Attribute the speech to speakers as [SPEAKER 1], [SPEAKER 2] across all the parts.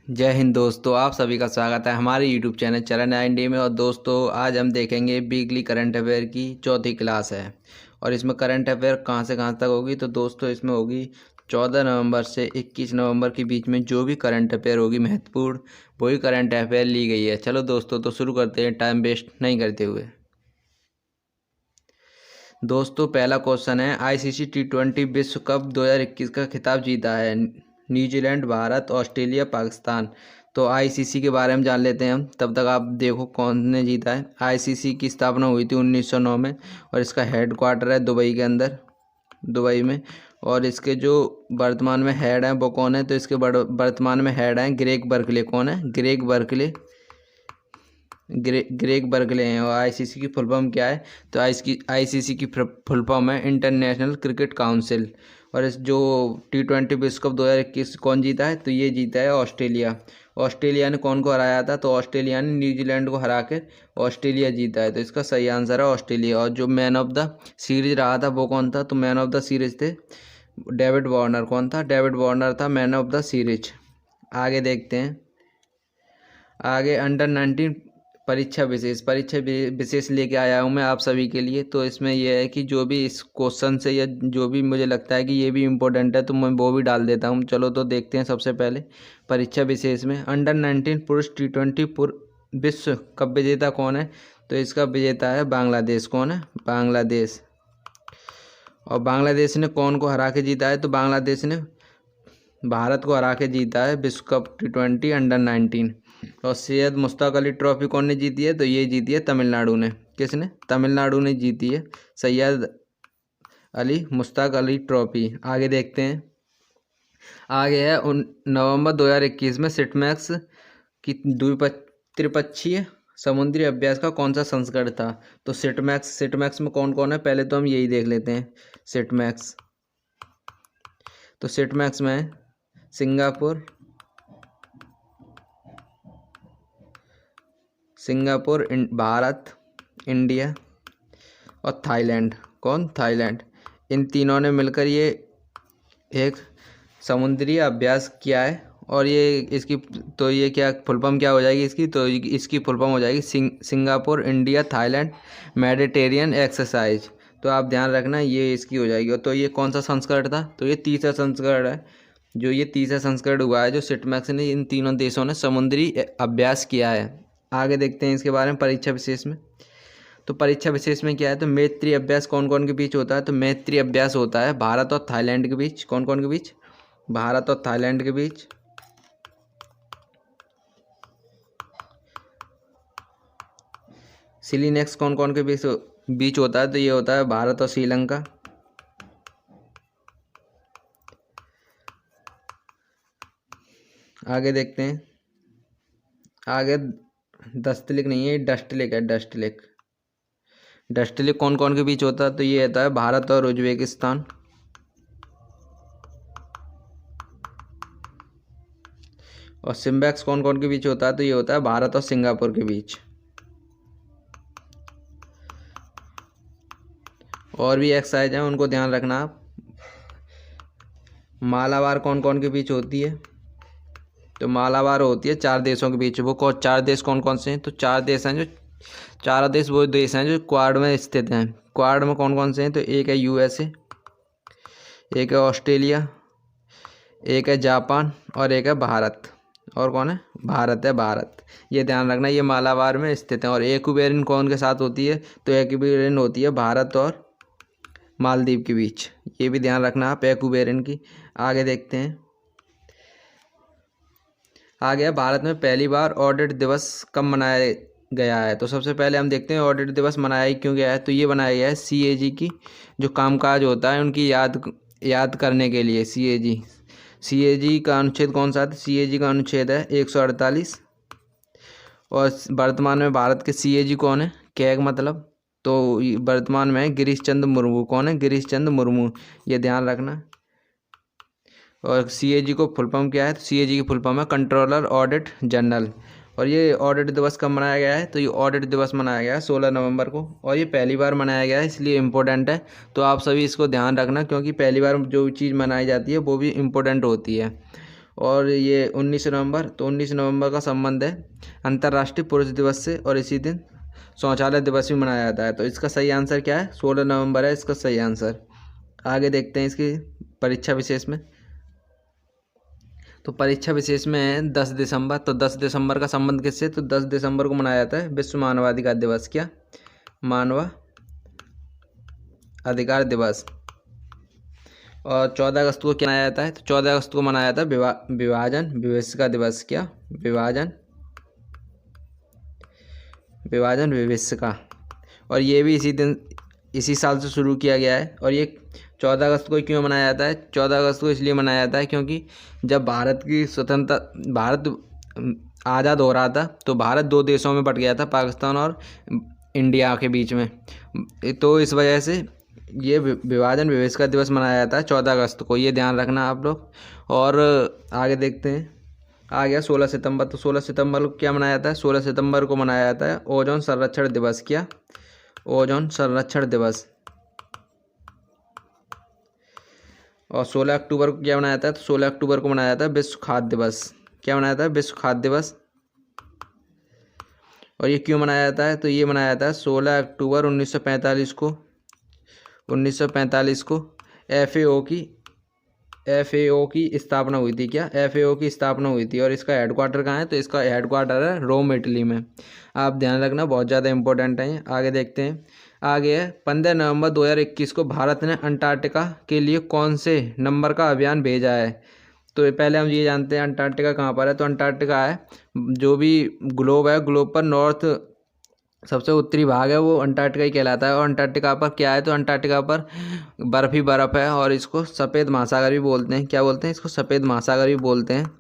[SPEAKER 1] जय हिंद दोस्तों, आप सभी का स्वागत है हमारे यूट्यूब चैनल चरण इंडी में। और दोस्तों आज हम देखेंगे वीकली करंट अफेयर की चौथी क्लास है। और इसमें करंट अफेयर कहां से कहां तक होगी, तो दोस्तों इसमें होगी 14 नवंबर से 21 नवंबर के बीच में जो भी करंट अफेयर होगी महत्वपूर्ण, वही करंट अफेयर ली गई है। चलो दोस्तों तो शुरू करते हैं टाइम वेस्ट नहीं करते हुए। दोस्तों पहला क्वेश्चन है, आईसीसी T20 विश्व कप 2021 का खिताब जीता है न्यूजीलैंड, भारत, ऑस्ट्रेलिया, पाकिस्तान। तो आईसीसी के बारे में जान लेते हैं हम, तब तक आप देखो कौन ने जीता है। आईसीसी की स्थापना हुई थी 1909 में और इसका हेड क्वार्टर है दुबई के अंदर, दुबई में। और इसके जो वर्तमान में हेड हैं वो कौन है, तो इसके वर्तमान में हेड हैं ग्रेग बर्कले। कौन है? Greg Berkeley. ग्रेग बर्कले हैं। और आईसीसी की फुल फॉर्म क्या है, तो आईसीसी की फुल फॉर्म है इंटरनेशनल क्रिकेट काउंसिल। और इस जो T20 विश्व कप 2021 कौन जीता है, तो ये जीता है ऑस्ट्रेलिया। ऑस्ट्रेलिया ने कौन को हराया था, तो ऑस्ट्रेलिया ने न्यूजीलैंड को हरा कर ऑस्ट्रेलिया जीता है। तो इसका सही आंसर है ऑस्ट्रेलिया। और जो मैन ऑफ द सीरीज रहा था वो कौन था, तो मैन ऑफ द सीरीज थे डेविड वार्नर। कौन था? डेविड वार्नर था मैन ऑफ द सीरीज। आगे देखते हैं। आगे अंडर 19 परीक्षा विशेष लेके आया हूँ मैं आप सभी के लिए। तो इसमें यह है कि जो भी इस क्वेश्चन से या जो भी मुझे लगता है कि ये भी इम्पोर्टेंट है तो मैं वो भी डाल देता हूँ। चलो तो देखते हैं। सबसे पहले परीक्षा विशेष में अंडर 19 पुरुष T20 विश्व कप विजेता कौन है, तो इसका विजेता है बांग्लादेश। कौन है? बांग्लादेश। और बांग्लादेश ने कौन को हरा के जीता है, तो बांग्लादेश ने भारत को हरा के जीता है विश्व कप T20 अंडर 19। और सैयद मुश्ताक अली ट्रॉफी कौन ने जीती है, तो ये जीती है तमिलनाडु ने। किसने? तमिलनाडु ने जीती है सैयद अली मुश्ताक अली ट्रॉफी। आगे देखते हैं। आगे है नवंबर 2021 में सिटमैक्स की त्रिपक्षीय समुद्री अभ्यास का कौन सा संस्करण था, तो सिटमैक्स में कौन कौन है, पहले तो हम यही देख लेते हैं। सिटमैक्स में सिंगापुर, भारत, इंडिया और थाईलैंड। कौन? थाईलैंड। इन तीनों ने मिलकर ये एक समुद्री अभ्यास किया है। और ये इसकी तो ये क्या फुल फॉर्म क्या हो जाएगी इसकी, तो इसकी फुल फॉर्म हो जाएगी Singapore, India, Thailand Mediterranean exercise. तो आप ध्यान रखना ये इसकी हो जाएगी। तो ये कौन सा संस्करण था, तो ये तीसरा संस्करण है। जो ये तीसरा संस्करण हुआ है जो सिटमैक्स ने इन तीनों देशों ने समुद्री अभ्यास किया है। आगे देखते हैं इसके बारे में परीक्षा विशेष में। तो परीक्षा विशेष में क्या है, तो मैत्री अभ्यास कौन कौन के बीच होता है, तो मैत्री अभ्यास होता है भारत और थाईलैंड के बीच। कौन कौन के बीच? भारत और थाईलैंड के बीच। सिलीनेक्स कौन कौन के बीच होता है, तो ये होता है भारत और श्रीलंका। आगे देखते हैं। आगे दस्तलिक नहीं है, डस्टलिक है। डस्टलिक कौन कौन के बीच होता है, तो ये होता है भारत और उज्बेकिस्तान। और सिम्बैक्स कौन कौन के बीच होता है, तो ये होता है भारत और सिंगापुर के बीच। और भी एक्सरसाइज हैं उनको ध्यान रखना आप। मालाबार कौन कौन के बीच होती है, तो मालाबार होती है 4 देशों के बीच। वो 4 देश कौन कौन से हैं, तो 4 देश हैं जो चारों देश वो देश हैं जो क्वाड में स्थित हैं। क्वाड में कौन कौन से हैं, तो एक है यूएसए, एक है ऑस्ट्रेलिया, एक है जापान और एक है भारत। और कौन है? भारत है, भारत। ये ध्यान रखना ये मालाबार में स्थित है। और एक्वेरियन कौन के साथ होती है, तो एक्वेरियन होती है भारत और मालदीव के बीच। ये भी ध्यान रखना आप एक्वेरियन की। आगे देखते हैं। आगे भारत में पहली बार ऑडिट दिवस कब मनाया गया है, तो सबसे पहले हम देखते हैं ऑडिट दिवस मनाया क्यों गया है। तो ये बनाया गया है सीएजी की जो कामकाज होता है उनकी याद करने के लिए। सीएजी का अनुच्छेद कौन सा है, सीएजी का अनुच्छेद है 148। और वर्तमान में भारत के सीएजी कौन है? कैग मतलब। तो वर्तमान में गिरीश चंद्र मुर्मू। कौन है? गिरीश चंद्र मुर्मू। ये ध्यान रखना। और सीएजी को फुल फॉर्म क्या है, तो सीएजी की फुल फॉर्म है कंट्रोलर ऑडिट जनरल। और ये ऑडिट दिवस कब मनाया गया है, तो ये ऑडिट दिवस मनाया गया है 16 नवंबर को। और ये पहली बार मनाया गया है इसलिए इम्पोर्टेंट है। तो आप सभी इसको ध्यान रखना क्योंकि पहली बार जो चीज़ मनाई जाती है वो भी इम्पोर्टेंट होती है। और ये 19 नवंबर, तो 19 नवंबर का संबंध है अंतर्राष्ट्रीय पुरुष दिवस से, और इसी दिन शौचालय दिवस भी मनाया जाता है। तो इसका सही आंसर क्या है? 16 नवंबर है इसका सही आंसर। आगे देखते हैं इसकी परीक्षा विशेष में। तो परीक्षा विशेष में है 10 दिसंबर। तो 10 दिसंबर का संबंध किससे? तो 10 दिसंबर को मनाया जाता है विश्व मानवाधिकार दिवस। क्या? मानव अधिकार दिवस। और 14 अगस्त को क्या मनाया जाता है? तो 14 अगस्त को मनाया जाता है विभाजन विभीषिका दिवस। क्या? विभाजन विभीषिका। और ये भी इसी दिन इसी साल से शुरू किया गया है। और ये 14 अगस्त को क्यों मनाया जाता है? 14 अगस्त को इसलिए मनाया जाता है क्योंकि जब भारत की स्वतंत्रता, भारत आज़ाद हो रहा था, तो भारत दो देशों में बट गया था, पाकिस्तान और इंडिया के बीच में। तो इस वजह से ये विभाजन विभीषिका दिवस मनाया जाता है 14 अगस्त को, ये ध्यान रखना आप लोग। और आगे देखते हैं। आ गया 16 सितंबर। तो 16 सितंबर को क्या मनाया जाता है? 16 सितंबर को मनाया जाता है ओजोन संरक्षण दिवस। क्या? ओजोन संरक्षण दिवस। और 16 अक्टूबर को क्या मनाया जाता है? तो 16 अक्टूबर को मनाया जाता है विश्व खाद्य दिवस। क्या मनाया जाता है? विश्व खाद्य दिवस। और ये क्यों मनाया जाता है? तो ये मनाया जाता है 16 अक्टूबर 1945 को 1945 को FAO की स्थापना हुई थी। क्या? FAO की स्थापना हुई थी। और इसका हेडक्वार्टर कहाँ है? तो इसका हेडक्वार्टर है रोम, इटली में। आप ध्यान रखना, बहुत ज़्यादा इंपॉर्टेंट है। आगे देखते हैं। आगे है 15 नवंबर 2021 को भारत ने अंटार्कटिका के लिए कौन से नंबर का अभियान भेजा है? तो पहले हम ये जानते हैं अंटार्कटिका कहाँ पर है। तो अंटार्कटिका है, जो भी ग्लोब है, ग्लोब पर नॉर्थ सबसे उत्तरी भाग है वो अंटार्कटिका ही कहलाता है। और अंटार्कटिका पर क्या है? तो अंटार्कटिका पर बर्फ़ ही बर्फ़ है, और इसको सफ़ेद महासागर भी बोलते हैं। क्या बोलते हैं? इसको सफ़ेद महासागर भी बोलते हैं।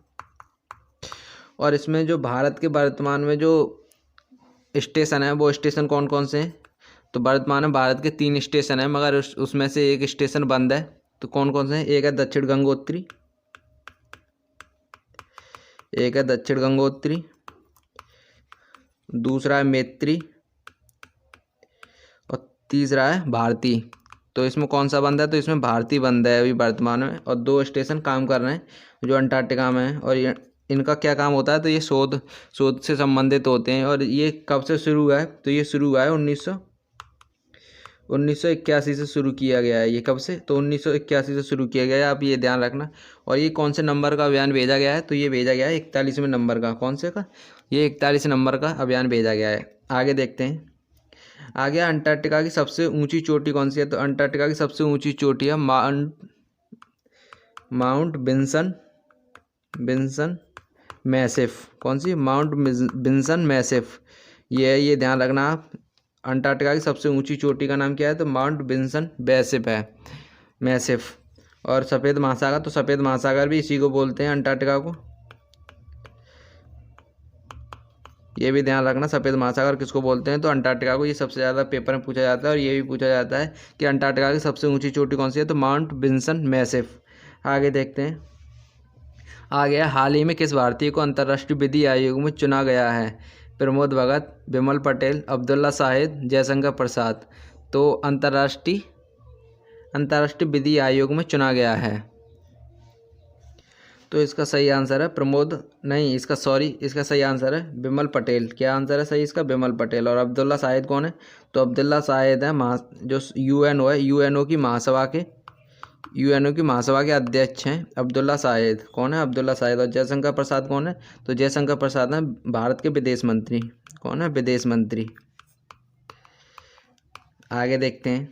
[SPEAKER 1] और इसमें जो भारत के वर्तमान में जो स्टेशन है, वो स्टेशन कौन कौन से हैं? तो वर्तमान में भारत के 3 स्टेशन हैं, मगर उसमें से एक स्टेशन बंद है। तो कौन कौन से हैं? एक है दक्षिण गंगोत्री, दूसरा है मैत्री, और तीसरा है भारती। तो इसमें कौन सा बंद है? तो इसमें भारती बंद है अभी वर्तमान में। और 2 स्टेशन काम कर रहे हैं जो अंटार्कटिका में है। और ये इनका क्या काम होता है? तो ये शोध से संबंधित होते हैं। और ये कब से शुरू हुआ है? तो ये शुरू हुआ है 1981 से शुरू किया गया है। ये कब से? तो 1981 से शुरू किया गया है, आप ये ध्यान रखना। और ये कौन से नंबर का अभियान भेजा गया है? तो ये भेजा गया है 41वें नंबर का। कौन से का? ये 41 नंबर का अभियान भेजा गया है। आगे देखते हैं। आ गया अंटार्कटिका की सबसे ऊंची चोटी कौन सी है? तो अंटार्कटिका की सबसे ऊंची चोटी है माउंट बिन्सन मैसिफ। कौन सी? Mount बिन्सन massif. ये ध्यान रखना आप। अंटार्कटिका की सबसे ऊंची चोटी का नाम क्या है? तो माउंट बिन्सन मैसिफ। और सफ़ेद महासागर, तो सफ़ेद महासागर भी इसी को बोलते हैं, अंटार्कटिका को। ये भी ध्यान रखना, सफ़ेद महासागर किसको बोलते हैं? तो अंटार्कटिका को। ये सबसे ज़्यादा पेपर में पूछा जाता है। और ये भी पूछा जाता है कि अंटार्कटिका की सबसे ऊंची चोटी कौन सी है? तो माउंट बिन्सन मैसिफ। आगे देखते हैं। आ गया हाल ही में किस भारतीय को अंतर्राष्ट्रीय विधि आयोग में चुना गया है? प्रमोद भगत, विमल पटेल, अब्दुल्ला शाहिद, जयशंकर प्रसाद। तो अंतर्राष्ट्रीय विधि आयोग में चुना गया है। तो इसका सही आंसर है इसका सही आंसर है विमल पटेल। क्या आंसर है सही इसका? विमल पटेल। और अब्दुल्ला शाहिद कौन है? तो अब्दुल्ला शाहिद है जो यूएनओ है, यूएनओ की महासभा के अध्यक्ष हैं अब्दुल्ला शाहिद। कौन है? अब्दुल्ला शाहिद। और जयशंकर प्रसाद कौन है? तो जयशंकर प्रसाद हैं भारत के विदेश मंत्री। कौन है? विदेश मंत्री। आगे देखते हैं।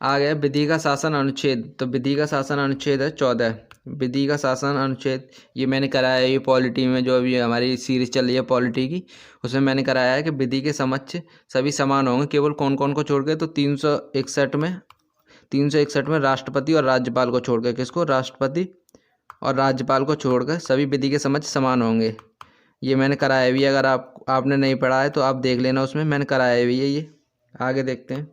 [SPEAKER 1] आ गया विधि का शासन अनुच्छेद। तो विधि का शासन अनुच्छेद है 14। विधि का शासन अनुच्छेद ये मैंने कराया है, ये पॉलिटी में जो अभी हमारी सीरीज चल रही है पॉलिटी की, उसमें मैंने कराया है कि विधि के समक्ष सभी समान होंगे, केवल कौन कौन को छोड़ के? तो 361 में राष्ट्रपति और राज्यपाल को छोड़ के। किसको? राष्ट्रपति और राज्यपाल को छोड़कर सभी विधि के समक्ष समान होंगे। ये मैंने कराया भी। अगर आपने नहीं पढ़ा है तो आप देख लेना, उसमें मैंने कराया भी है ये। आगे देखते हैं।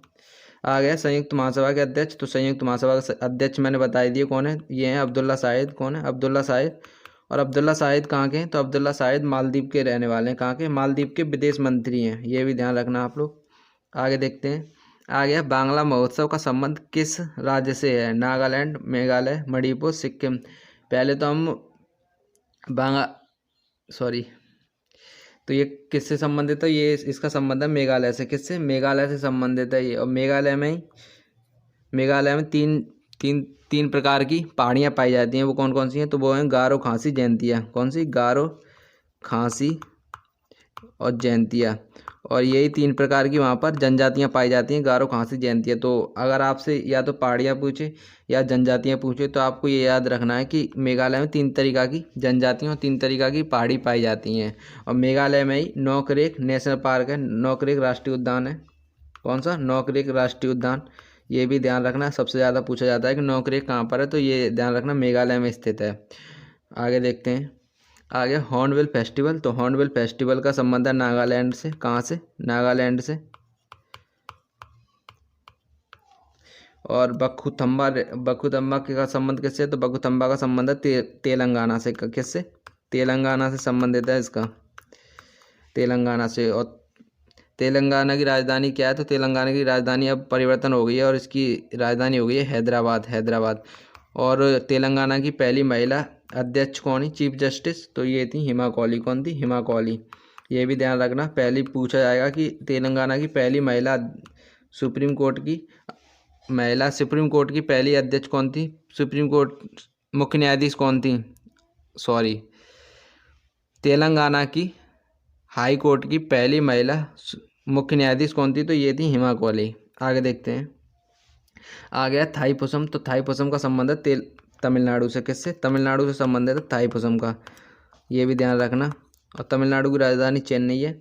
[SPEAKER 1] आ गया संयुक्त महासभा के अध्यक्ष। तो संयुक्त महासभा के अध्यक्ष मैंने बता दिए कौन है। ये हैं अब्दुल्ला शाहिद। कौन है? अब्दुल्ला शाहिद। और अब्दुल्ला शाहिद कहाँ के हैं? तो अब्दुल्ला शाहिद मालदीव के रहने वाले हैं। कहाँ के? मालदीव के विदेश मंत्री हैं। ये भी ध्यान रखना आप लोग। आगे देखते हैं। आ गया बांग्ला महोत्सव का संबंध किस राज्य से है? नागालैंड, मेघालय, मणिपुर, सिक्किम। पहले तो हम बांगा सॉरी। तो ये किससे संबंधित है? ये इसका संबंध है मेघालय से। किससे? मेघालय से संबंधित है ये। और मेघालय में तीन तीन तीन प्रकार की पहाड़ियाँ पाई जाती हैं। वो कौन कौन सी हैं? तो वो हैं गारो, खासी, जयंतिया। कौन सी? गारो, खासी और जयंतिया। और यही तीन प्रकार की वहाँ पर जनजातियाँ पाई जाती हैं, गारो, खासी, जयंतिया। तो अगर आपसे या तो पहाड़ियाँ पूछे या जनजातियाँ पूछे तो आपको ये याद रखना है कि मेघालय में तीन तरीका की जनजातियाँ और तीन तरीका की पहाड़ी पाई जाती हैं। और मेघालय में ही नोकरेक नेशनल पार्क है, नोकरेक राष्ट्रीय उद्यान है। कौन सा? नोकरेक राष्ट्रीय उद्यान। ये भी ध्यान रखना, सबसे ज़्यादा पूछा जाता है कि नोकरेक कहाँ पर है, तो ये ध्यान रखना मेघालय में स्थित है। आगे देखते हैं। आगे हॉर्नबिल फेस्टिवल। तो हॉर्नबिल फेस्टिवल का संबंध है नागालैंड से। कहाँ से? नागालैंड से। और बखुतम्बा का संबंध किससे? तो बखुतम्बा का संबंध है तेलंगाना से। किससे? तेलंगाना से संबंधित है इसका, तेलंगाना से। और तेलंगाना की राजधानी क्या है? तो तेलंगाना की राजधानी अब परिवर्तन हो गई है और इसकी राजधानी हो गई है हैदराबाद। और तेलंगाना की पहली महिला अध्यक्ष कौन है? Chief justice. तो ये थी हिमा कौली। कौन थी? हिमा कौली। ये भी ध्यान रखना, पहली पूछा जाएगा कि तेलंगाना की पहली महिला सुप्रीम कोर्ट की पहली अध्यक्ष कौन थी? सुप्रीम कोर्ट मुख्य न्यायाधीश कौन थी? सॉरी, तेलंगाना की हाई कोर्ट की पहली महिला मुख्य न्यायाधीश कौन थी? तो ये थी हिमा कौली। आगे देखते हैं। आ गया थाईपुसम। तो थाईपुसम का संबंध है तमिलनाडु से। किससे? तमिलनाडु से संबंधित है थाईपुसम का, ये भी ध्यान रखना। और तमिलनाडु की राजधानी चेन्नई है।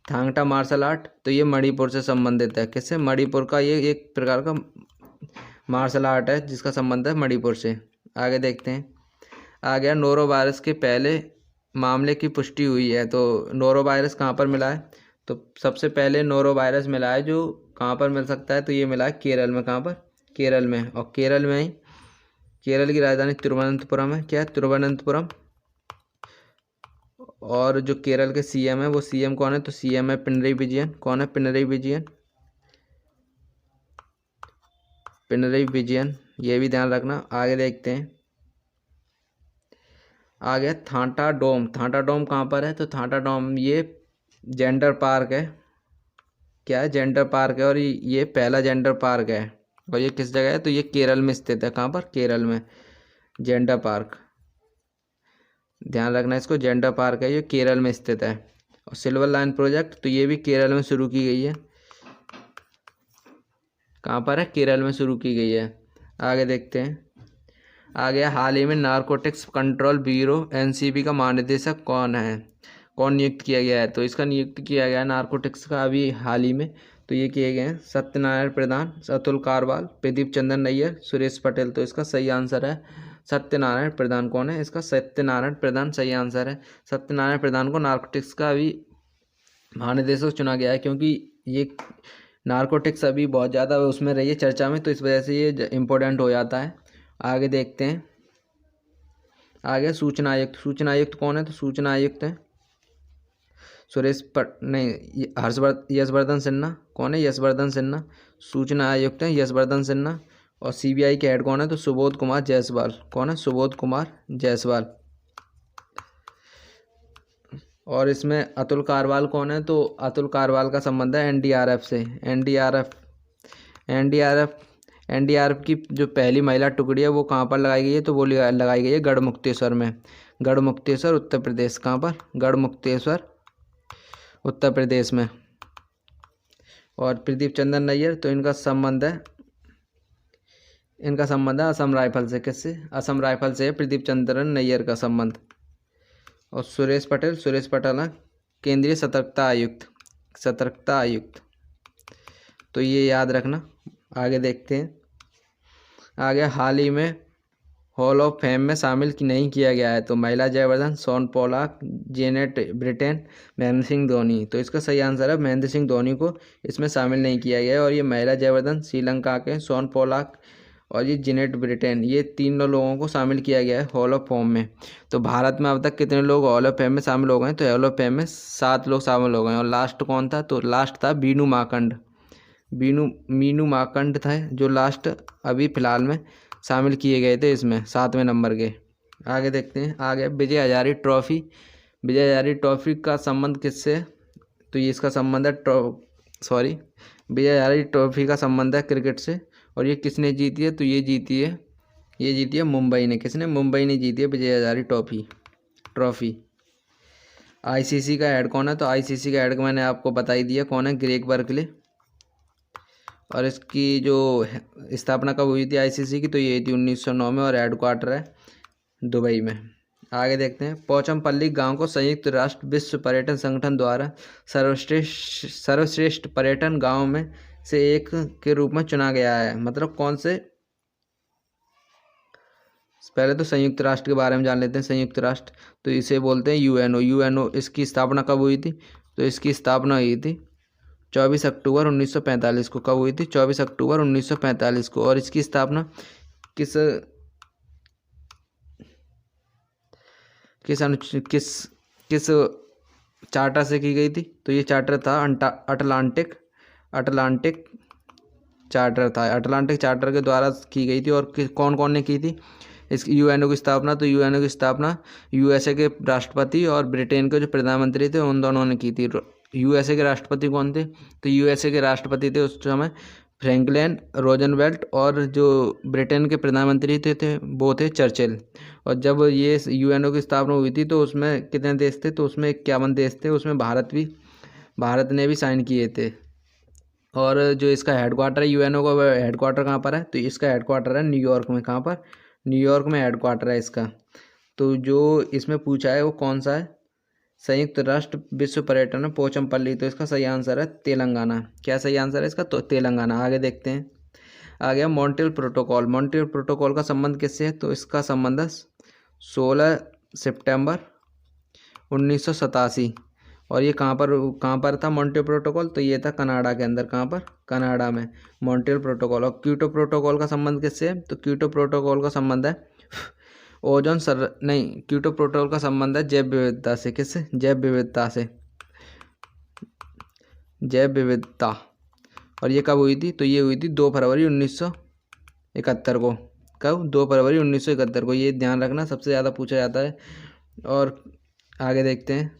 [SPEAKER 1] Thangta martial art. तो ये मणिपुर से संबंधित है। किससे? मणिपुर का ये एक प्रकार का मार्शल आर्ट है जिसका संबंध है मणिपुर से। आगे देखते हैं। आ गया नोरो वायरस के पहले मामले की पुष्टि हुई है। तो नोरो वायरस कहाँ पर मिला है? तो सबसे पहले नोरो वायरस मिला है जो कहाँ पर मिल सकता है? तो ये मिला है केरल में। कहाँ पर? केरल में। और केरल में ही केरल की राजधानी तिरुवनंतपुरम है। क्या है? तिरुवनंतपुरम। और जो केरल के सीएम है, वो सीएम कौन है? तो सीएम है पिनरई विजयन। कौन है? पिनरई विजयन। पिनरई विजयन, ये भी ध्यान रखना। आगे देखते हैं। आ गया थांटा डोम। थांटा डोम कहाँ पर है? तो थांटा डोम ये जेंडर पार्क है। क्या है? जेंडर पार्क है। और ये पहला जेंडर पार्क है। और ये किस जगह है? तो ये केरल में स्थित है। कहाँ पर? केरल में। जेंडर पार्क, ध्यान रखना इसको, जेंडर पार्क है, ये केरल में स्थित है। और सिल्वर लाइन प्रोजेक्ट, तो ये भी केरल में शुरू की गई है। कहाँ पर है? केरल में शुरू की गई है। आगे देखते हैं। आ गया हाल ही में नारकोटिक्स कंट्रोल ब्यूरो एनसीबी का महानिदेशक कौन है? कौन नियुक्त किया गया है? तो इसका नियुक्त किया गया है नारकोटिक्स का अभी हाल ही में। तो ये किए गए हैं सत्यनारायण प्रधान, अतुल कारवाल, प्रदीप चंद्र नैयर, सुरेश पटेल। तो इसका सही आंसर है सत्यनारायण प्रधान। कौन है? इसका सत्यनारायण प्रधान सही आंसर है। सत्यनारायण प्रधान को नारकोटिक्स का अभी महानिदेशक चुना गया है क्योंकि ये नारकोटिक्स अभी बहुत ज़्यादा उसमें रही है चर्चा में, तो इस वजह से ये इम्पोर्टेंट हो जाता है। आगे देखते हैं। आगे सूचना आयुक्त। सूचना आयुक्त कौन है? तो सूचना आयुक्त है यशवर्धन सिन्हा। कौन है? यशवर्धन सिन्हा। सूचना आयुक्त है यशवर्धन सिन्हा। और सीबीआई के हेड कौन है? तो सुबोध कुमार जायसवाल। कौन है? सुबोध कुमार जायसवाल। और इसमें अतुल कारवाल कौन है? तो अतुल कारवाल का संबंध है एनडीआरएफ से। एनडीआरएफ की जो पहली महिला टुकड़ी है वो कहाँ पर लगाई गई है? तो वो लगाई गई है गढ़मुक्तेश्वर में। गढ़मुक्तेश्वर उत्तर प्रदेश। कहाँ पर? गढ़मुक्तेश्वर उत्तर प्रदेश में। और प्रदीप चंद्र नैयर, तो इनका संबंध है असम राइफल से। किससे? असम राइफल से है प्रदीप चंद्र नैयर का संबंध। और सुरेश पटेल है केंद्रीय सतर्कता आयुक्त। तो ये याद रखना। आगे देखते हैं। आगे हाल ही में हॉल ऑफ फेम में शामिल नहीं किया गया है। तो महिला Jaivardhan, Shawn Pollock, Janet Britain, Mahendra Singh Dhoni. तो इसका सही आंसर है महेंद्र सिंह धोनी को इसमें शामिल नहीं किया गया है। और ये महिला जयवर्धन श्रीलंका के, शॉन पोलाक और ये जेनेट ब्रिटेन, ये तीनों लोगों को शामिल किया गया है हॉल ऑफ फेम में। तो भारत में अब तक कितने लोग हॉल ऑफ फेम में शामिल हो गए? तो हॉल ऑफ फेम में 7 लोग शामिल हो गए। और लास्ट कौन था? तो लास्ट था मीनू माकंड था जो लास्ट अभी फिलहाल में शामिल किए गए थे इसमें 7वें नंबर के। आगे देखते हैं। आगे विजय हजारे ट्रॉफी। विजय हजारे ट्रॉफी का संबंध किससे है? तो ये इसका संबंध है विजय हजारे ट्रॉफी का संबंध है क्रिकेट से। और ये किसने जीती है? तो ये जीती है मुंबई ने। किसने? मुंबई ने जीती है विजय हजारे ट्रॉफी। आईसीसी का हेड कौन है? तो आईसीसी का हेड मैंने आपको बता ही दिया कौन है, ग्रेग बर्कले। और इसकी जो स्थापना कब हुई थी आईसीसी की? तो ये थी 1909 में, और हेडक्वार्टर है दुबई में। आगे देखते हैं। पोचमपल्ली गांव को संयुक्त राष्ट्र विश्व पर्यटन संगठन द्वारा सर्वश्रेष्ठ पर्यटन गांव में से एक के रूप में चुना गया है। मतलब कौन से? पहले तो संयुक्त राष्ट्र के बारे में जान लेते हैं। संयुक्त राष्ट्र तो इसे बोलते हैं यूएनओ। इसकी स्थापना कब हुई थी? तो इसकी स्थापना हुई थी 24 अक्टूबर 1945 को। कब हुई थी? 24 अक्टूबर 1945 को। और इसकी स्थापना किस किस किस किस चार्टर से की गई थी? तो ये चार्टर था अटलांटिक चार्टर था। अटलांटिक चार्टर के द्वारा की गई थी। और कौन कौन ने की थी इस यूएनओ की स्थापना? तो यूएनओ की स्थापना यूएसए के राष्ट्रपति और ब्रिटेन के जो प्रधानमंत्री थे उन दोनों ने की थी। यूएसए के राष्ट्रपति कौन थे? तो यूएसए के राष्ट्रपति थे उस समय फ्रैंकलिन रोजनवेल्ट। और जो ब्रिटेन के प्रधानमंत्री थे वो थे चर्चिल। और जब ये यूएनओ की स्थापना हुई थी तो उसमें कितने देश थे? तो उसमें 51 देश थे। उसमें भारत ने भी साइन किए थे। और जो इसका हेडक्वार्टर है यूएनओ का, हेडक्वार्टर कहाँ पर है? तो इसका हेडक्वार्टर है न्यूयॉर्क में। कहाँ पर? न्यूयॉर्क में हेडक्वार्टर है इसका। तो जो इसमें पूछा है वो कौन सा है? संयुक्त राष्ट्र विश्व पर्यटन है पोचमपल्ली। तो इसका सही आंसर है तेलंगाना। क्या सही आंसर है इसका? तो तेलंगाना। आगे देखते हैं। आ गया मॉन्ट्रियल प्रोटोकॉल। मॉन्ट्रियल प्रोटोकॉल का संबंध किससे है? तो इसका संबंध है 16 सितंबर 1987। और ये कहाँ पर था मॉन्ट्रियल प्रोटोकॉल? तो ये था कनाडा के अंदर। कहाँ पर? कनाडा में मॉन्ट्रियल प्रोटोकॉल। और क्योटो प्रोटोकॉल का संबंध किससे है? तो क्योटो प्रोटोकॉल का संबंध है क्योटो प्रोटोकॉल का संबंध है जैव विविधता से। किससे? जैव विविधता। और ये कब हुई थी? तो ये हुई थी 2 फरवरी 1971 को। कब? 2 फरवरी 1971 को। ये ध्यान रखना, सबसे ज़्यादा पूछा जाता है। और आगे देखते हैं।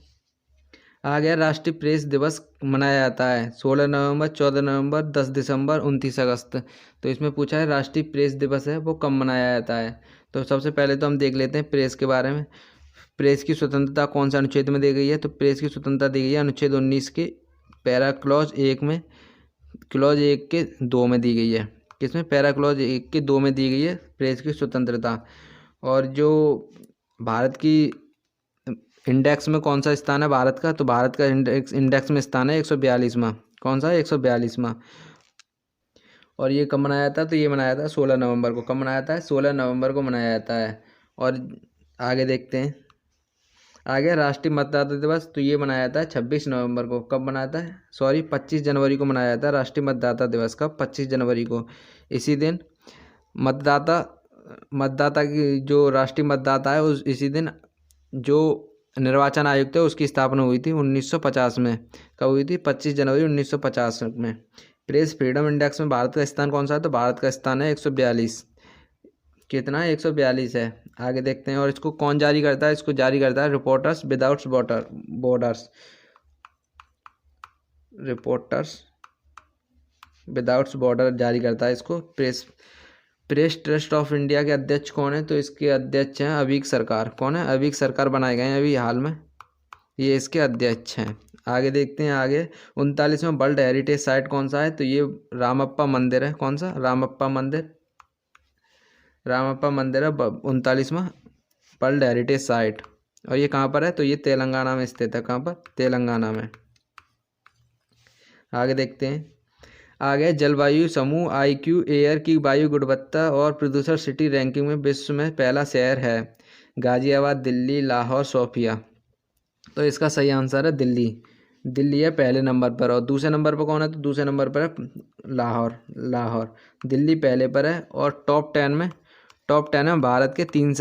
[SPEAKER 1] आ गया राष्ट्रीय प्रेस दिवस मनाया जाता है 16 नवंबर, 14 नवंबर, 10 दिसंबर, 29 अगस्त। तो इसमें पूछा है राष्ट्रीय प्रेस दिवस है वो कब मनाया जाता है। तो सबसे पहले तो हम देख लेते हैं प्रेस के बारे में। प्रेस की स्वतंत्रता कौन से अनुच्छेद में दी गई है? तो प्रेस की स्वतंत्रता दी गई है अनुच्छेद 19 के पैरा क्लॉज 1 में, क्लॉज 1 के 2 में दी गई है। किसमें? पैरा क्लॉज 1 के 2 में दी गई है प्रेस की स्वतंत्रता। और जो भारत की इंडेक्स में कौन सा स्थान है भारत का? तो भारत का इंडेक्स में स्थान है 142वां। कौन सा है? 142वां। और ये कब मनाया जाता है? तो ये मनाया जाता है 16 नवंबर को। कब मनाया जाता है? 16 नवंबर को मनाया जाता है। और आगे देखते हैं। आगे राष्ट्रीय मतदाता दिवस। तो ये मनाया जाता है 26 नवंबर को। कब मनाया जाता है? 25 जनवरी को मनाया जाता है राष्ट्रीय मतदाता दिवस। कब? 25 जनवरी को। इसी दिन मतदाता की जो राष्ट्रीय मतदाता है उस इसी दिन जो निर्वाचन आयुक्त है उसकी स्थापना हुई थी 1950 में। कब हुई थी? 25 जनवरी 1950 में। प्रेस फ्रीडम इंडेक्स में भारत का स्थान कौन सा है? तो भारत का स्थान है 142। कितना है? 142 है। आगे देखते हैं। और इसको कौन जारी करता है? इसको जारी करता है reporters without borders. Reporters without border जारी करता है इसको। प्रेस ट्रस्ट ऑफ इंडिया के अध्यक्ष कौन है? तो इसके अध्यक्ष हैं अवीक सरकार। कौन है? अवीक सरकार बनाए गए हैं अभी हाल में, ये इसके अध्यक्ष हैं। आगे देखते हैं। आगे 39वां वर्ल्ड हेरिटेज साइट कौन सा है? तो ये रामप्पा मंदिर है। कौन सा? रामप्पा मंदिर है 39वां वर्ल्ड हेरिटेज साइट। और ये कहाँ पर है? तो ये तेलंगाना में स्थित है। कहाँ पर? तेलंगाना में। आगे देखते हैं। आगे जलवायु समूह IQ एयर की वायु गुणवत्ता और प्रदूषण सिटी रैंकिंग में विश्व में पहला शहर है गाजियाबाद, दिल्ली, लाहौर, सोफिया। तो इसका सही आंसर है दिल्ली है पहले नंबर पर। और दूसरे नंबर पर कौन है? तो दूसरे नंबर पर है लाहौर। दिल्ली पहले पर है। और टॉप 10 में भारत के 3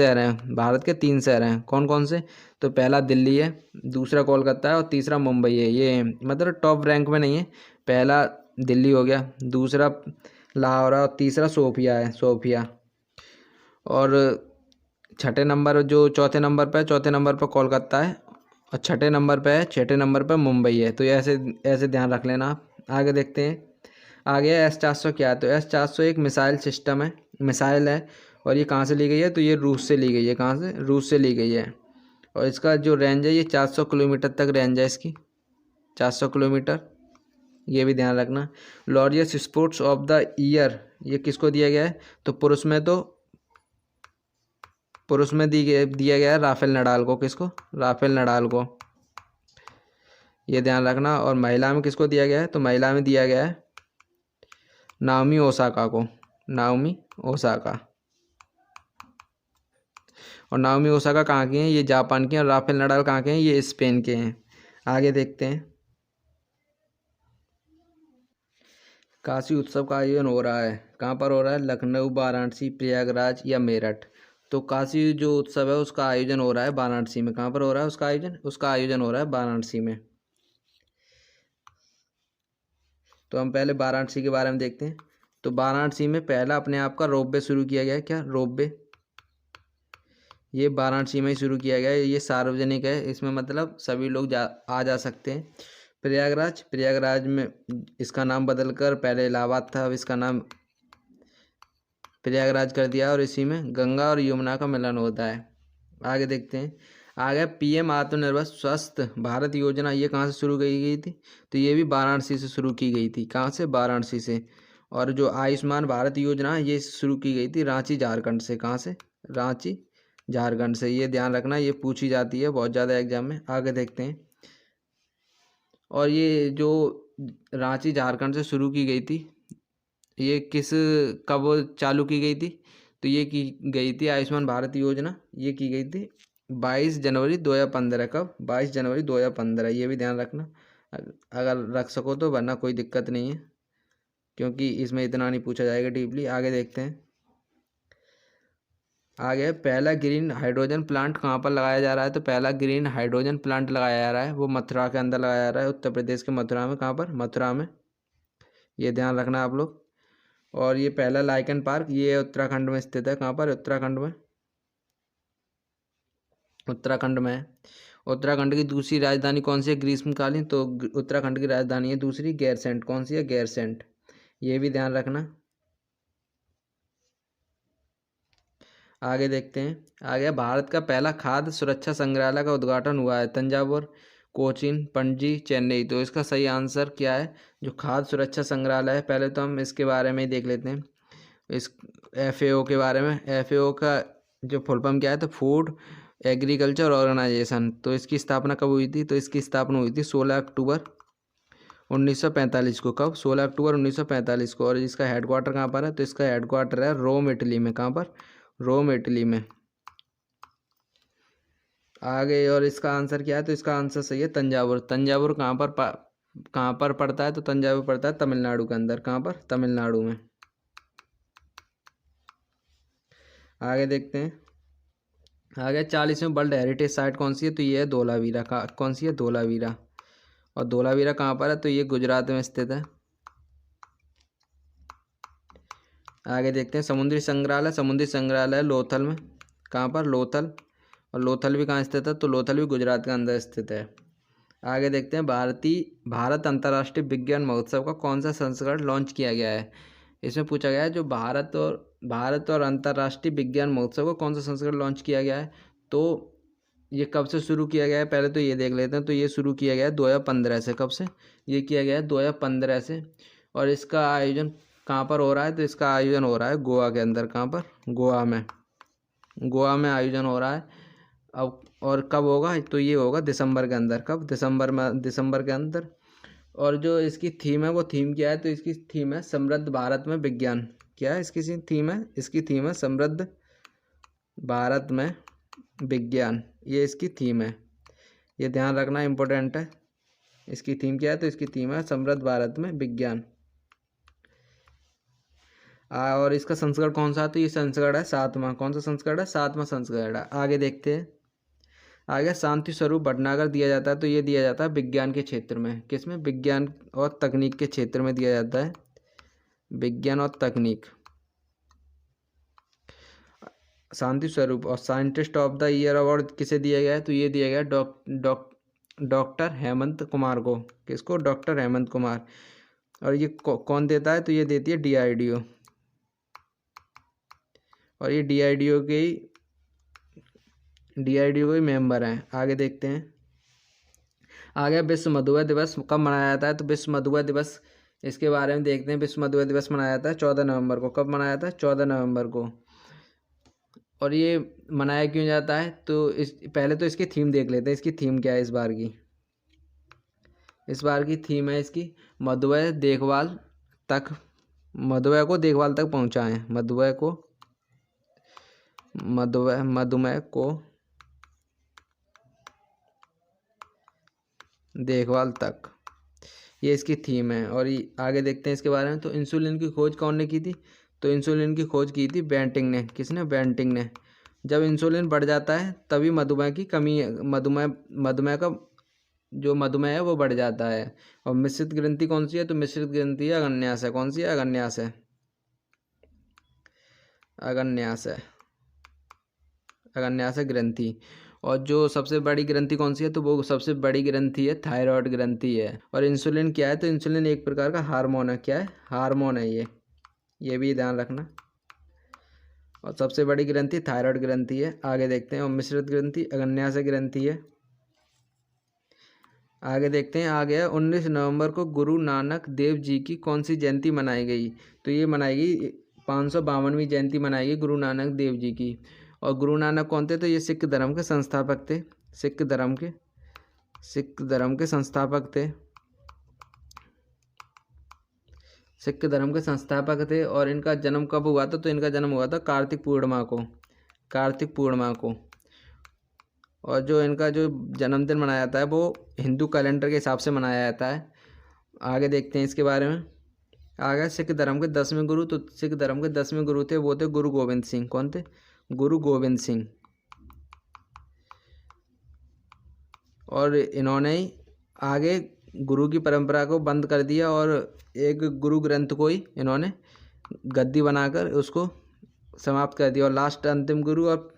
[SPEAKER 1] शहर हैं। कौन कौन से? तो पहला दिल्ली है, दूसरा कोलकाता है और तीसरा मुंबई है। ये मतलब टॉप रैंक में नहीं है। पहला दिल्ली हो गया, दूसरा लाहौर है और तीसरा सोफिया है। और छठे नंबर जो चौथे नंबर पर कोलकाता है और छठे नंबर पर मुंबई है। तो ये ऐसे ऐसे ध्यान रख लेना आप। आगे देखते हैं। आगे S-400 क्या है? तो S-400 एक मिसाइल सिस्टम है, मिसाइल है। और ये कहाँ से ली गई है? तो ये रूस से ली गई है। कहाँ से? रूस से ली गई है। और इसका जो रेंज है ये 400 किलोमीटर तक रेंज है इसकी, 400 किलोमीटर, ये भी ध्यान रखना। लॉर्जेस्ट स्पोर्ट्स ऑफ द ईयर ये किसको दिया गया है? तो पुरुष में दिया गया है राफेल नडाल को। किसको? राफेल नडाल को, ये ध्यान रखना। और महिला में किसको दिया गया है? तो महिला में दिया गया है नाओमी ओसाका को, नाओमी ओसाका। और नाओमी ओसाका कहाँ की हैं? ये जापान की हैं। और राफेल नडाल कहाँ के हैं? ये स्पेन के हैं। आगे देखते हैं। काशी उत्सव का आयोजन हो रहा है, कहाँ पर हो रहा है? लखनऊ, वाराणसी, प्रयागराज या मेरठ? तो काशी जो उत्सव है उसका आयोजन हो रहा है वाराणसी में। कहाँ पर हो रहा है उसका आयोजन? उसका आयोजन हो रहा है वाराणसी में। तो हम पहले वाराणसी के बारे में देखते हैं। तो वाराणसी में पहला अपने आप का रोपवे शुरू किया गया है। क्या? रोपवे। ये वाराणसी में ही शुरू किया गया है। ये सार्वजनिक है, इसमें मतलब सभी लोग आ जा सकते हैं। प्रयागराज में इसका नाम बदलकर पहले इलाहाबाद था, अब इसका नाम प्रयागराज कर दिया। और इसी में गंगा और यमुना का मिलन होता है। आगे देखते हैं। आगे PM आत्मनिर्भर स्वस्थ भारत योजना, ये कहाँ से शुरू की गई थी? तो ये भी वाराणसी से शुरू की गई थी। कहाँ से? वाराणसी से। और जो आयुष्मान भारत योजना ये शुरू की गई थी रांची झारखंड से। कहाँ से? रांची झारखंड से। ये ध्यान रखना, ये पूछी जाती है बहुत ज़्यादा एग्जाम में। आगे देखते हैं। और ये जो रांची झारखंड से शुरू की गई थी, ये कब चालू की गई थी? तो ये की गई थी आयुष्मान भारत योजना, ये की गई थी 22 जनवरी 2015। कब? 22 जनवरी 2015। ये भी ध्यान रखना अगर रख सको तो, वरना कोई दिक्कत नहीं है क्योंकि इसमें इतना नहीं पूछा जाएगा डीपली। आगे देखते हैं। आगे पहला ग्रीन हाइड्रोजन प्लांट कहाँ पर लगाया जा रहा है? तो पहला ग्रीन हाइड्रोजन प्लांट लगाया जा रहा है वो मथुरा के अंदर लगाया जा रहा है, उत्तर प्रदेश के मथुरा में। कहाँ पर? मथुरा में। ये ध्यान रखना आप लोग। और ये पहला लाइकन पार्क ये उत्तराखंड में स्थित है। कहाँ पर? उत्तराखंड में। उत्तराखंड में है। उत्तराखंड की दूसरी राजधानी कौन सी है ग्रीष्मकालीन? तो उत्तराखंड की राजधानी है दूसरी गैरसेंट। कौन सी है? गैरसेंट। ये भी ध्यान रखना। आगे देखते हैं। आगे भारत का पहला खाद्य सुरक्षा संग्रहालय का उद्घाटन हुआ है तंजावुर, कोचीन, पणजी, चेन्नई। तो इसका सही आंसर क्या है? जो खाद्य सुरक्षा संग्रहालय है, पहले तो हम इसके बारे में ही देख लेते हैं। इस FAO के बारे में। FAO का जो फुल फॉर्म क्या है? तो फूड एग्रीकल्चर ऑर्गेनाइजेशन। तो इसकी स्थापना कब हुई थी? तो इसकी स्थापना हुई थी 16 अक्टूबर 1945 को। कब? 16 अक्टूबर 1945 को। और इसका हेडक्वार्टर कहाँ पर है? तो इसका हेडक्वार्टर है रोम, इटली में। कहाँ पर? रोम, इटली में। आगे और इसका आंसर क्या है? तो इसका आंसर सही है तंजावुर। तंजावुर कहाँ पर पड़ता है? तो तंजावुर पड़ता है तमिलनाडु के अंदर। कहाँ पर? तमिलनाडु में। आगे देखते हैं। आगे 40वें वर्ल्ड हेरिटेज साइट कौन सी है? तो ये है धोलावीरा का। कौन सी है? धोलावीरा। और धोलावीरा कहाँ पर है? तो ये गुजरात में स्थित है। आगे देखते हैं। समुद्री संग्रहालय लोथल में। कहाँ पर? लोथल। और लोथल भी कहाँ स्थित है? तो लोथल भी गुजरात के अंदर स्थित है। आगे देखते हैं। भारत अंतर्राष्ट्रीय विज्ञान महोत्सव का कौन सा संस्करण लॉन्च किया गया है? इसमें पूछा गया है जो भारत और अंतर्राष्ट्रीय विज्ञान महोत्सव का कौन सा संस्करण लॉन्च किया गया है। तो ये कब से शुरू किया गया है पहले तो ये देख लेते हैं। तो ये शुरू किया गया है 2015 से। कब से? ये किया गया है 2015 से। और इसका आयोजन कहाँ पर हो रहा है? तो इसका आयोजन हो रहा है गोवा के अंदर। कहाँ पर? गोवा में। गोवा में आयोजन हो रहा है। अब और कब होगा? तो ये होगा दिसंबर के अंदर। कब? दिसंबर के अंदर। और जो इसकी थीम है वो थीम क्या है? तो इसकी थीम है समृद्ध भारत में विज्ञान। क्या है इसकी थीम है? इसकी थीम है समृद्ध भारत में विज्ञान। ये इसकी थीम है, ये ध्यान रखना इम्पोर्टेंट है। इसकी थीम क्या है? तो इसकी थीम है समृद्ध भारत में विज्ञान। और इसका संस्करण कौन सा है? तो ये संस्करण है 7वां। कौन सा संस्करण है? 7वां संस्करण है। आगे देखते हैं। आगे शांति स्वरूप भटनागर दिया जाता है। तो ये दिया जाता है विज्ञान के क्षेत्र में। किसमें? विज्ञान और तकनीक के क्षेत्र में दिया जाता है। विज्ञान और तकनीक। शांति स्वरूप। और scientist of the year award किसे दिया गया है, तो ये दिया गया डॉक्टर हेमंत कुमार को। किसको, डॉक्टर हेमंत कुमार। और ये कौन देता है, तो ये देती है DRDO। और ये DRDO के ही मेंबर हैं। आगे देखते हैं। आगे विश्व मधुमेह दिवस कब मनाया जाता है, तो विश्व मधुमेह दिवस, इसके बारे में देखते हैं। विश्व मधुमेह दिवस मनाया जाता है 14 नवंबर को। कब मनाया जाता है, 14 नवंबर को। और ये मनाया क्यों जाता है, तो इस पहले तो इसकी थीम देख लेते हैं। इसकी थीम क्या है इस बार की। इस बार की थीम है इसकी मधुमेह देखभाल तक, मधुमेह को देखभाल तक पहुँचाएँ। मधुमेह को देखभाल तक, ये इसकी थीम है। और ये आगे देखते हैं इसके बारे में। तो इंसुलिन की खोज कौन ने की थी, तो इंसुलिन की खोज की थी बेंटिंग ने। किसने, बेंटिंग ने। जब इंसुलिन बढ़ जाता है तभी मधुमेह की कमी, मधुमेह का जो मधुमेह है वो बढ़ जाता है। और मिश्रित ग्रंथि कौन सी है, तो मिश्रित ग्रंथि है अग्न्यास है। कौन सी है, अग्न्यास है। अग्न्यास है ग्रंथि। और जो सबसे बड़ी ग्रंथि कौन सी है, तो वो सबसे बड़ी ग्रंथि है थायराइड ग्रंथि है। और इंसुलिन क्या है, तो इंसुलिन एक प्रकार का हार्मोन है। क्या है, हार्मोन है ये भी ध्यान रखना। और सबसे बड़ी ग्रंथि थायराइड ग्रंथि है। आगे देखते हैं। और मिश्रित ग्रंथि अग्न्यास ग्रंथि है। आगे देखते हैं। आगे 19 नवंबर को गुरु नानक देव जी की कौन सी जयंती मनाई गई, तो ये मनाई गई 552वीं जयंती मनाई गई गुरु नानक देव जी की। और गुरु नानक कौन थे, तो ये सिख धर्म के संस्थापक थे। सिख धर्म के संस्थापक थे। सिख धर्म के संस्थापक थे। और इनका जन्म कब हुआ था, तो इनका जन्म हुआ था कार्तिक पूर्णिमा को। और जो इनका जो जन्मदिन मनाया जाता है वो हिंदू कैलेंडर के हिसाब से मनाया जाता है। आगे देखते हैं इसके बारे में। आगे सिख धर्म के 10वें गुरु, तो सिख धर्म के 10वें गुरु थे, वो थे गुरु गोविंद सिंह। कौन थे, गुरु गोविंद सिंह। और इन्होंने आगे गुरु की परंपरा को बंद कर दिया और एक गुरु ग्रंथ को ही इन्होंने गद्दी बनाकर उसको समाप्त कर दिया। और लास्ट अंतिम गुरु और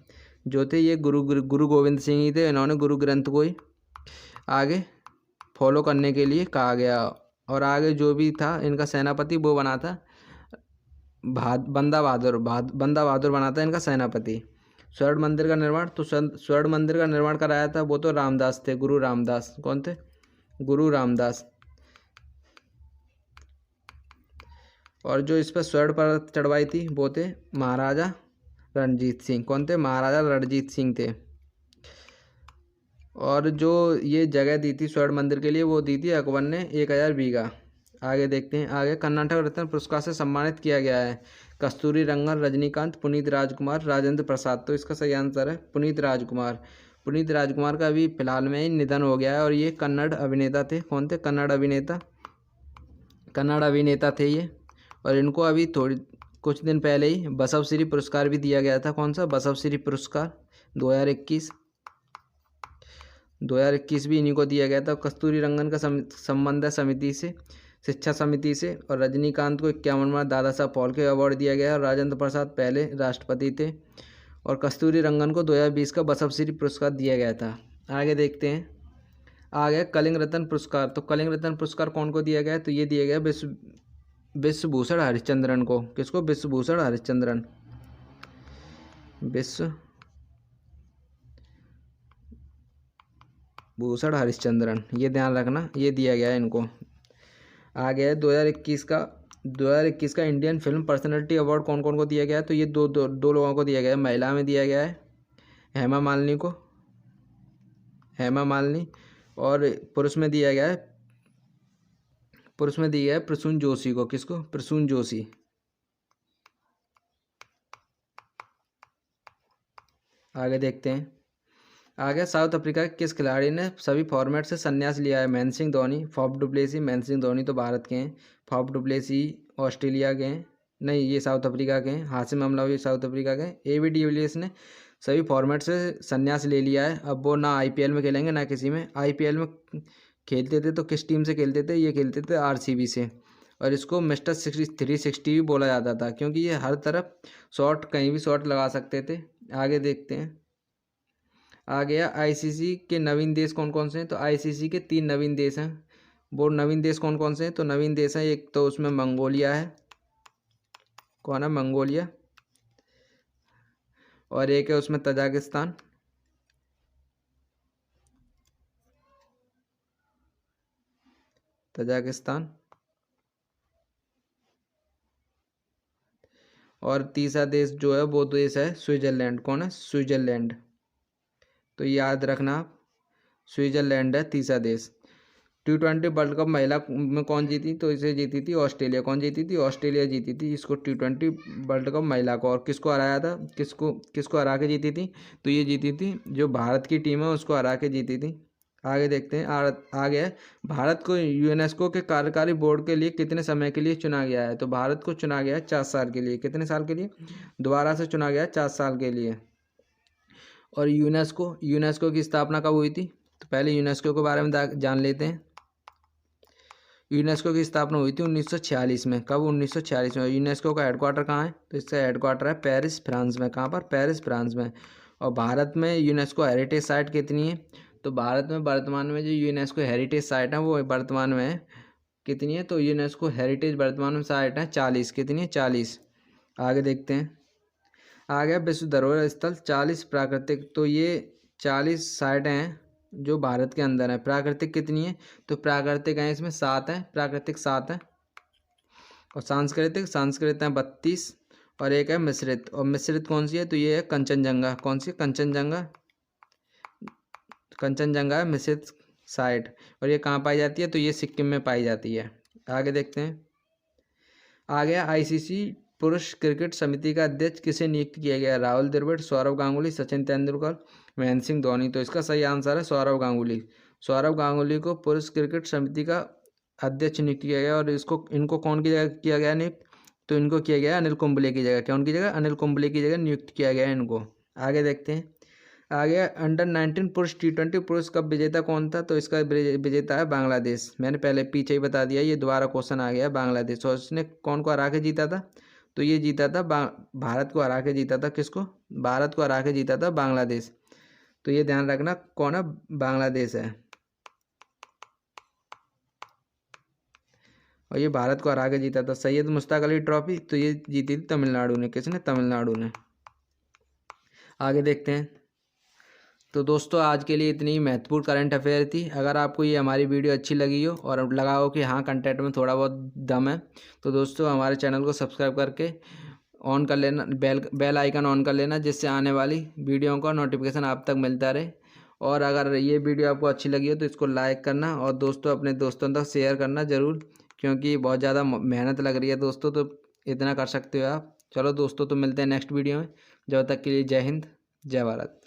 [SPEAKER 1] जो थे ये गुरु गोविंद सिंह ही थे। इन्होंने गुरु ग्रंथ को ही आगे फॉलो करने के लिए कहा गया। और आगे जो भी था इनका सेनापति वो बना था बंदा बहादुर बना था इनका सेनापति। स्वर्ण मंदिर का निर्माण, तो स्वर्ण मंदिर का निर्माण कराया था वो तो रामदास थे, गुरु रामदास। कौन थे, गुरु रामदास। और जो इस पर स्वर्ण पर चढ़वाई थी वो थे महाराजा रणजीत सिंह। कौन थे, महाराजा रणजीत सिंह थे। और जो ये जगह दी थी स्वर्ण मंदिर के लिए वो दी थी अकबर ने 1000 बीघा। आगे देखते हैं। आगे कर्नाटक रत्न पुरस्कार से सम्मानित किया गया है कस्तूरी रंगन, रजनीकांत, पुनीत राजकुमार, राजेंद्र प्रसाद। तो इसका सही आंसर है पुनीत राजकुमार। पुनीत राजकुमार का अभी फिलहाल में ही निधन हो गया है। और ये कन्नड़ अभिनेता थे। कौन थे, कन्नड़ अभिनेता थे ये। और इनको अभी कुछ दिन पहले ही बसव श्री पुरस्कार भी दिया गया था। कौन सा, बसव श्री पुरस्कार 2021 भी इन्हीं को दिया गया था। कस्तूरी रंगन का संबंध है शिक्षा समिति से। और रजनीकांत को 51वां दादा साहब फाल्के अवार्ड दिया गया है। और राजेंद्र प्रसाद पहले राष्ट्रपति थे। और कस्तूरी रंगन को 2020 का बसव श्री पुरस्कार दिया गया था। आगे देखते हैं। आगे कलिंग रत्न पुरस्कार, तो कलिंग रत्न पुरस्कार कौन को दिया गया है, तो ये दिया गया विश्वभूषण हरिश्चंद्रन को। किसको, विश्वभूषण हरिश्चंद्रन। विश्वभूषण हरिश्चंद्रन, ये ध्यान रखना, ये दिया गया है इनको। आगे है 2021 का इंडियन फिल्म पर्सनैलिटी अवार्ड कौन कौन को दिया गया है, तो ये दो लोगों को दिया गया है। महिला में दिया गया है हेमा मालिनी और पुरुष में दिया गया है प्रसून जोशी को। किसको, प्रसून जोशी। आगे देखते हैं। आगे साउथ अफ्रीका के किस खिलाड़ी ने सभी फॉर्मेट से संन्यास लिया है, महेंद्र धोनी, फॉफ डुप्लेसी। महेंद्र धोनी तो भारत के हैं, फॉफ डुप्लेसी ऑस्ट्रेलिया के हैं, नहीं ये साउथ अफ्रीका के हैं। हासिम अमला भी साउथ अफ्रीका के हैं। एबी डिविलियर्स ने सभी फॉर्मेट से संन्यास ले लिया है। अब वो ना आईपीएल में खेलेंगे ना किसी में। आईपीएल में खेलते थे तो किस टीम से खेलते थे, ये खेलते थे आरसीबी से। और इसको मिस्टर 360 भी बोला जाता था क्योंकि ये हर तरफ शॉट, कहीं भी शॉट लगा सकते थे। आगे देखते हैं। आ गया आईसीसी के नवीन देश कौन कौन से हैं। तो आईसीसी के 3 नवीन देश हैं। वो नवीन देश कौन कौन से हैं। तो नवीन देश हैं, एक तो उसमें मंगोलिया है, कौन है, मंगोलिया। और एक है उसमें तजाकिस्तान, तजाकिस्तान। और तीसरा देश जो है वो देश है स्विट्जरलैंड, कौन है, स्विट्जरलैंड। तो याद रखना आप, स्विट्जरलैंड है तीसरा देश। T20 वर्ल्ड कप महिला में कौन जीती। तो इसे जीती थी ऑस्ट्रेलिया। कौन जीती थी, ऑस्ट्रेलिया जीती थी इसको T20 वर्ल्ड कप महिला को। और किसको हराया था, किसको किसको हरा के जीती थी। तो ये जीती थी जो भारत की टीम है उसको हरा के जीती थी। आगे देखते हैं। आ गया है, भारत को यूनेस्को के कार्यकारी बोर्ड के लिए कितने समय के लिए चुना गया है। तो भारत को चुना गया है 4 साल के लिए। कितने साल के लिए, दोबारा से चुना गया है 4 साल के लिए। और यूनेस्को की स्थापना कब हुई थी। तो पहले यूनेस्को के बारे में जान लेते हैं। यूनेस्को की स्थापना हुई थी 1946 में। कब, 1946 में। यूनेस्को का हेडक्वार्टर कहाँ है। तो इसका हेडक्वार्टर है पेरिस, फ्रांस में। कहाँ पर, पेरिस, फ्रांस में। और भारत में यूनेस्को हेरिटेज साइट कितनी है। तो भारत में वर्तमान में जो यूनेस्को हेरिटेज साइट है वो वर्तमान में कितनी है। तो यूनेस्को हेरिटेज वर्तमान में साइट है 40। कितनी है, 40। आगे देखते हैं। आ गया विश्व धरोहर स्थल 40 प्राकृतिक। तो ये 40 साइटें हैं जो भारत के अंदर है। प्राकृतिक कितनी है। तो प्राकृतिक है इसमें 7 है, प्राकृतिक 7 है। और सांस्कृतिक है 32। और एक है मिश्रित। और मिश्रित कौन सी है। तो ये है कंचनजंगा। कौन सी, कंचनजंगा। कंचनजंगा है मिश्रित साइट। और ये कहाँ पाई जाती है। तो ये सिक्किम में पाई जाती है। आगे देखते हैं। आ गया आईसीसी पुरुष क्रिकेट समिति का अध्यक्ष किसे नियुक्त किया गया। राहुल द्रविड़, सौरव गांगुली, सचिन तेंदुलकर, महेंद्र सिंह धोनी। तो इसका सही आंसर है सौरव गांगुली। सौरव गांगुली को पुरुष क्रिकेट समिति का अध्यक्ष नियुक्त किया गया। और इनको कौन की जगह किया गया नियुक्त। तो इनको किया गया अनिल कुंबले की जगह। कौन की जगह, अनिल कुंबले की जगह नियुक्त किया गया इनको। आगे देखते हैं। आ गया अंडर 19 पुरुष T20 पुरुष कप विजेता कौन था। तो इसका विजेता है बांग्लादेश। मैंने पहले पीछे ही बता दिया, ये दोबारा क्वेश्चन आ गया बांग्लादेश। और इसने कौन को हरा के जीता था। तो ये जीता था भारत को हरा के जीता था। किसको, भारत को हरा के जीता था बांग्लादेश। तो ये ध्यान रखना कौन है, बांग्लादेश है। और ये भारत को हरा के जीता था। सैयद मुश्ताक अली ट्रॉफी तो ये जीती थी तमिलनाडु ने। किसने, तमिलनाडु ने। आगे देखते हैं। तो दोस्तों आज के लिए इतनी महत्वपूर्ण करंट अफेयर थी। अगर आपको ये हमारी वीडियो अच्छी लगी हो और लगा हो कि हाँ कंटेंट में थोड़ा बहुत दम है, तो दोस्तों हमारे चैनल को सब्सक्राइब करके ऑन कर लेना, बेल आइकन ऑन कर लेना, जिससे आने वाली वीडियो का नोटिफिकेशन आप तक मिलता रहे। और अगर ये वीडियो आपको अच्छी लगी हो तो इसको लाइक करना और दोस्तों अपने दोस्तों तक शेयर करना ज़रूर, क्योंकि बहुत ज़्यादा मेहनत लग रही है दोस्तों, तो इतना कर सकते हो आप। चलो दोस्तों, तो मिलते हैं नेक्स्ट वीडियो में। जब तक के लिए जय हिंद, जय भारत।